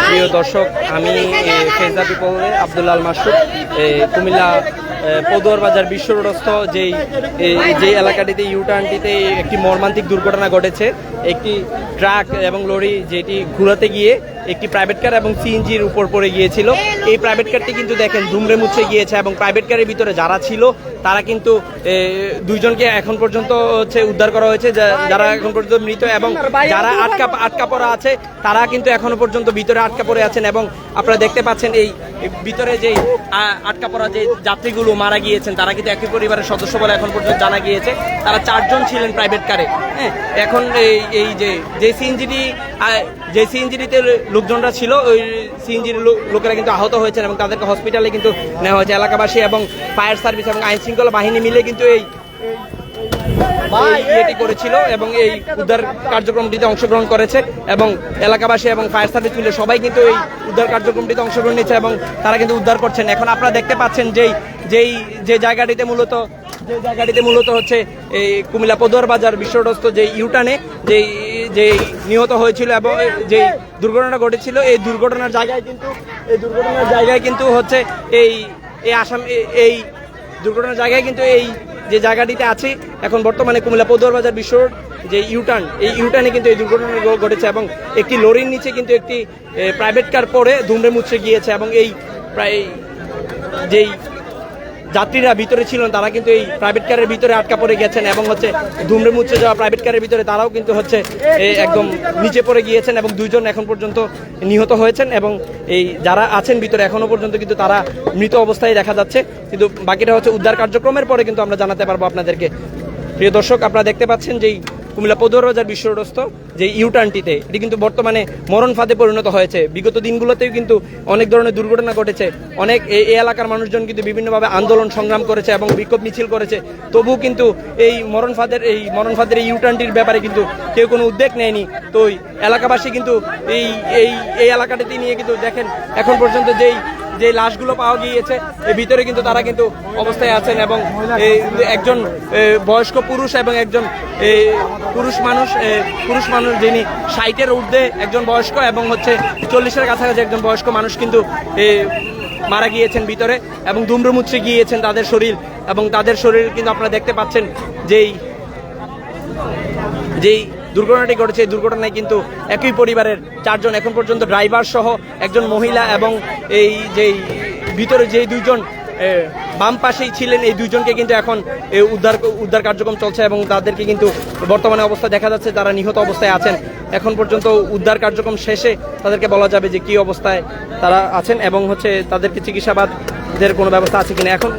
প্রিয় দর্শক, আমি ফেজা পিপলে আব্দুল আল মাসুদ, কুমিল্লা পদুয়ার বাজার বিশ্ব রোডস্থ যেই এলাকাটিতে ইউটার্নটিতে একটি মর্মান্তিক দুর্ঘটনা ঘটেছে। একটি ট্রাক এবং লরি যেটি ঘুরাতে গিয়ে একটি প্রাইভেট কার এবং সিএনজির উপর পড়ে গিয়েছিল। এই প্রাইভেট কারটি কিন্তু দেখেন দুমড়ে মুচড়ে গিয়েছে এবং প্রাইভেট কারের ভিতরে যারা ছিল তারা কিন্তু দুইজনকে এখন পর্যন্ত উদ্ধার করা হয়েছে, যারা এখন পর্যন্ত মৃত, এবং যারা আটকা পড়া আছে তারা কিন্তু এখনো পর্যন্ত ভিতরে আটকা পড়ে আছেন। এবং আপনারা দেখতে পাচ্ছেন এই ভিতরে যে আটকা পড়া যে যাত্রীগুলো মারা গিয়েছেন তারা কিন্তু একই পরিবারের সদস্য বলে এখন পর্যন্ত জানা গিয়েছে। তারা 4 জন ছিলেন প্রাইভেট কারে। হ্যাঁ, এখন এই যে সিএনজিতে লোকজনরা ছিল, ওই সিএনজির লোকেরা কিন্তু আহত হয়েছেন এবং তাদেরকে হসপিটালে কিন্তু নেওয়া হয়েছে। এলাকাবাসী এবং ফায়ার সার্ভিস এবং আইন শৃঙ্খলা বাহিনী মিলে কিন্তু এটি করেছিল এবং এই উদ্ধার কার্যক্রমটিতে অংশগ্রহণ করেছে এবং এলাকাবাসী এবং ফায়ার সার্ভিস মিলে সবাই কিন্তু এই উদ্ধার কার্যক্রমটিতে অংশগ্রহণ নিচ্ছে এবং তারা কিন্তু উদ্ধার করছেন। এখন আপনারা দেখতে পাচ্ছেন যে জায়গাটিতে মূলত হচ্ছে এই কুমিল্লা পদুয়ার বাজার বিশ্ব রোডস্থ যে ইউটার্নে যে নিহত হয়েছিল এবং যে দুর্ঘটনা ঘটেছিল, এই দুর্ঘটনার জায়গায় কিন্তু হচ্ছে এই দুর্ঘটনার জায়গায় কিন্তু এই যে জায়গাটিতে আছে এখন বর্তমানে কুমিল্লা পদুয়ার বাজার বিশ্ব রোড যে ইউটার্ন, এই ইউটার্নে কিন্তু এই দুর্ঘটনা ঘটেছে এবং একটি লরির নিচে কিন্তু একটি প্রাইভেট কার পড়ে দুমড়ে মুচড়ে গিয়েছে এবং এই প্রায় যেই যাত্রীরা ভিতরে ছিলেন তারা কিন্তু এই প্রাইভেট কারের ভিতরে আটকা পড়ে গেছেন এবং হচ্ছে দুমড়ে মুচড়ে যাওয়া প্রাইভেট কারের ভিতরে তারাও কিন্তু হচ্ছে একদম নিচে পড়ে গিয়েছেন এবং 2 জন এখন পর্যন্ত নিহত হয়েছেন এবং এই যারা আছেন ভিতরে এখনো পর্যন্ত কিন্তু তারা মৃত অবস্থায় দেখা যাচ্ছে। কিন্তু বাকিটা হচ্ছে উদ্ধার কার্যক্রমের পরে কিন্তু আমরা জানাতে পারবো আপনাদেরকে। প্রিয় দর্শক, আপনারা দেখতে পাচ্ছেন যেই কুমিল্লা পদুয়ার বাজার বিশ্ব রোডস্থ যে ইউটার্নটিতে এটি কিন্তু বর্তমানে মরণ ফাঁদে পরিণত হয়েছে। বিগত দিনগুলোতেও কিন্তু অনেক ধরনের দুর্ঘটনা ঘটেছে। অনেক এই এলাকার মানুষজন কিন্তু বিভিন্নভাবে আন্দোলন সংগ্রাম করেছে এবং বিক্ষোভ মিছিল করেছে, তবুও কিন্তু এই মরণ ফাঁদের এই ইউটার্নটির ব্যাপারে কিন্তু কেউ কোনো উদ্যোগ নেয়নি। তো এলাকাবাসী কিন্তু এই এলাকাটিতে নিয়ে কিন্তু দেখেন এখন পর্যন্ত যে লাশগুলো পাওয়া গিয়েছে এর ভিতরে কিন্তু তারা কিন্তু অবস্থায় আছেন এবং একজন বয়স্ক পুরুষ এবং একজন পুরুষ মানুষ যিনি 60-এর ঊর্ধ্বে একজন বয়স্ক এবং হচ্ছে 40-এর কাছাকাছি একজন বয়স্ক মানুষ কিন্তু মারা গিয়েছেন ভিতরে এবং দুমড়ে মুচড়ে গিয়েছেন তাদের শরীর। এবং তাদের শরীর কিন্তু আপনারা দেখতে পাচ্ছেন যেই দুর্ঘটনাটি ঘটেছে এই দুর্ঘটনায় কিন্তু একই পরিবারের 4 জন, এখন পর্যন্ত ড্রাইভার সহ একজন মহিলা এবং এই যে ভিতরে যে 2 জন বাম পাশেই ছিলেন এই 2 জনকে কিন্তু এখন উদ্ধার কার্যক্রম চলছে এবং তাদেরকে কিন্তু বর্তমানে অবস্থা দেখা যাচ্ছে তারা নিহত অবস্থায় আছেন। এখন পর্যন্ত উদ্ধার কার্যক্রম শেষে তাদেরকে বলা যাবে যে কি অবস্থায় তারা আছেন এবং হচ্ছে তাদেরকে চিকিৎসাবাদের কোনো ব্যবস্থা আছে কিনা। এখন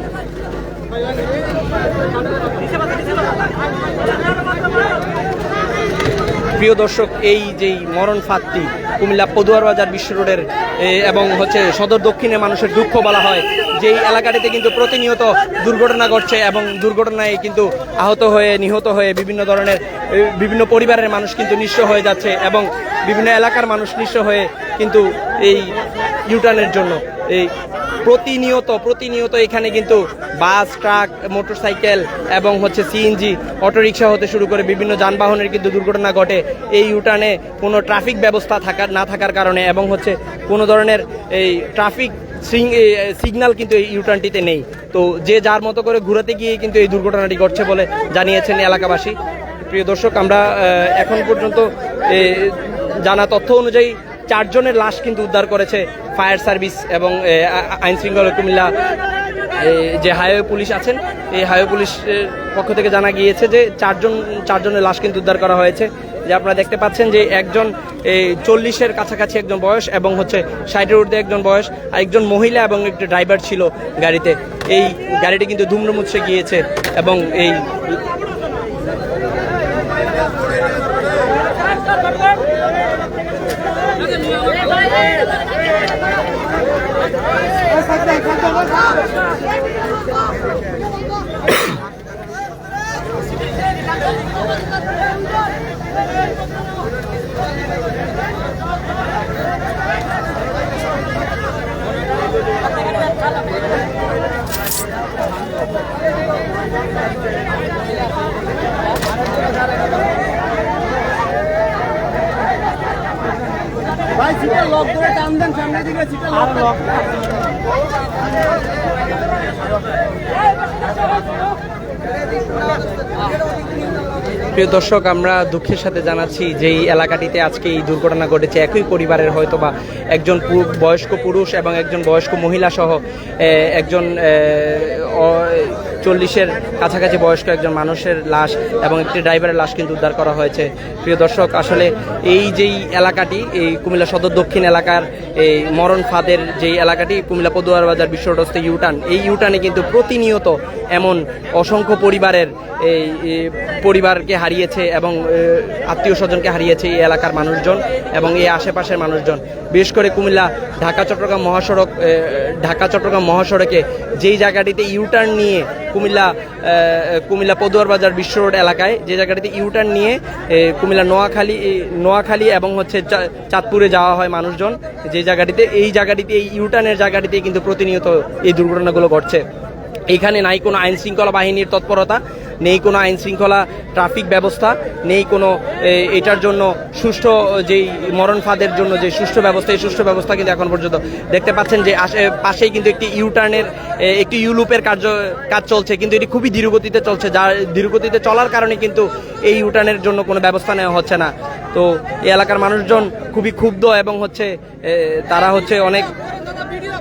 প্রিয় দর্শক, এই যেই মরণ ফাঁদটি কুমিল্লা পদুয়ার বাজার বিশ্ব রোডের এবং হচ্ছে সদর দক্ষিণে মানুষের দুঃখ বলা হয়, যেই এলাকাটিতে কিন্তু প্রতিনিয়ত দুর্ঘটনা ঘটছে এবং দুর্ঘটনায় কিন্তু আহত হয়ে নিহত হয়ে বিভিন্ন পরিবারের মানুষ কিন্তু নিঃস্ব হয়ে যাচ্ছে এবং বিভিন্ন এলাকার মানুষ নিঃস্ব হয়ে কিন্তু এই ইউটার্নের জন্য এই প্রতিনিয়ত এখানে কিন্তু বাস, ট্রাক, মোটরসাইকেল এবং হচ্ছে সিএনজি, অটোরিকশা হতে শুরু করে বিভিন্ন যানবাহনের কিন্তু দুর্ঘটনা ঘটে এই ইউটার্নে কোনো ট্রাফিক ব্যবস্থা না থাকার কারণে এবং হচ্ছে কোনো ধরনের এই ট্রাফিক সিগন্যাল কিন্তু এই ইউটার্নটিতে নেই। তো যে যার মতো করে ঘুরাতে গিয়ে কিন্তু এই দুর্ঘটনাটি ঘটছে বলে জানিয়েছেন এলাকাবাসী। প্রিয় দর্শক, আমরা এখন পর্যন্ত জানা তথ্য অনুযায়ী 4 জনের লাশ কিন্তু উদ্ধার করেছে ফায়ার সার্ভিস এবং আইন শৃঙ্খলা কুমিল্লা যে হাইওয়ে পুলিশ আছেন এই হাইওয়ে পুলিশের পক্ষ থেকে জানা গিয়েছে যে 4 জনের লাশ কিন্তু উদ্ধার করা হয়েছে। যে আপনারা দেখতে পাচ্ছেন যে একজন 40-এর কাছাকাছি একজন বয়স এবং হচ্ছে 60-এর ঊর্ধ্বে একজন বয়স, আর একজন মহিলা এবং একটি ড্রাইভার ছিল গাড়িতে। এই গাড়িটি কিন্তু দুমড়ে মুচড়ে গিয়েছে এবং এই ভাই সিটা লক করে টান দেন সামনে দিকে সিটা লক লক প্রিয় দর্শক, আমরা দুঃখের সাথে জানাচ্ছি যে এই এলাকাটিতে আজকে এই দুর্ঘটনা ঘটেছে। একই পরিবারের হয়তোবা একজন বয়স্ক পুরুষ এবং একজন বয়স্ক মহিলা সহ একজন 40-এর কাছাকাছি বয়স্ক একজন মানুষের লাশ এবং একটি ড্রাইভারের লাশ কিন্তু উদ্ধার করা হয়েছে। প্রিয় দর্শক, আসলে এই যেই এলাকাটি, এই কুমিল্লা সদর দক্ষিণ এলাকার এই মরণ ফাঁদের যেই এলাকাটি, কুমিল্লা পদুয়ার বাজার বিশ্ব রোডস্থ ইউটার্ন, এই ইউটার্নে কিন্তু প্রতিনিয়ত এমন অসংখ্য পরিবারের এই পরিবারকে হারিয়েছে এবং আত্মীয় স্বজনকে হারিয়েছে এই এলাকার মানুষজন এবং এই আশেপাশের মানুষজন। বিশেষ করে কুমিল্লা ঢাকা চট্টগ্রাম মহাসড়কে যেই জায়গাটিতে ইউটার্ন নিয়ে কুমিল্লা পদুয়ার বাজার বিশ্ব রোড এলাকায় যে জায়গাটিতে ইউটার্ন নিয়ে কুমিল্লা নোয়াখালী এবং হচ্ছে চাঁদপুরে যাওয়া হয় মানুষজন, যে জায়গাটিতে এই ইউটার্নের জায়গাটিতে কিন্তু প্রতিনিয়ত এই দুর্ঘটনাগুলো ঘটছে। এইখানে নাই কোনো আইন শৃঙ্খলা বাহিনীর তৎপরতা, নেই কোনো আইন শৃঙ্খলা ট্রাফিক ব্যবস্থা, নেই কোনো এটার জন্য সুষ্ঠু যেই মরণ ফাঁদের জন্য যে সুষ্ঠু ব্যবস্থা, এই সুষ্ঠু ব্যবস্থা কিন্তু এখন পর্যন্ত দেখতে পাচ্ছেন যে পাশেই কিন্তু একটি ইউটার্নের একটি ইউলুপের কাজ চলছে, কিন্তু এটি খুবই ধীরগতিতে চলছে, যার ধীরগতিতে চলার কারণে কিন্তু এই ইউটার্নের জন্য কোনো ব্যবস্থা নেওয়া হচ্ছে না। তো এই এলাকার মানুষজন খুবই ক্ষুব্ধ এবং হচ্ছে তারা হচ্ছে অনেক ভিডিও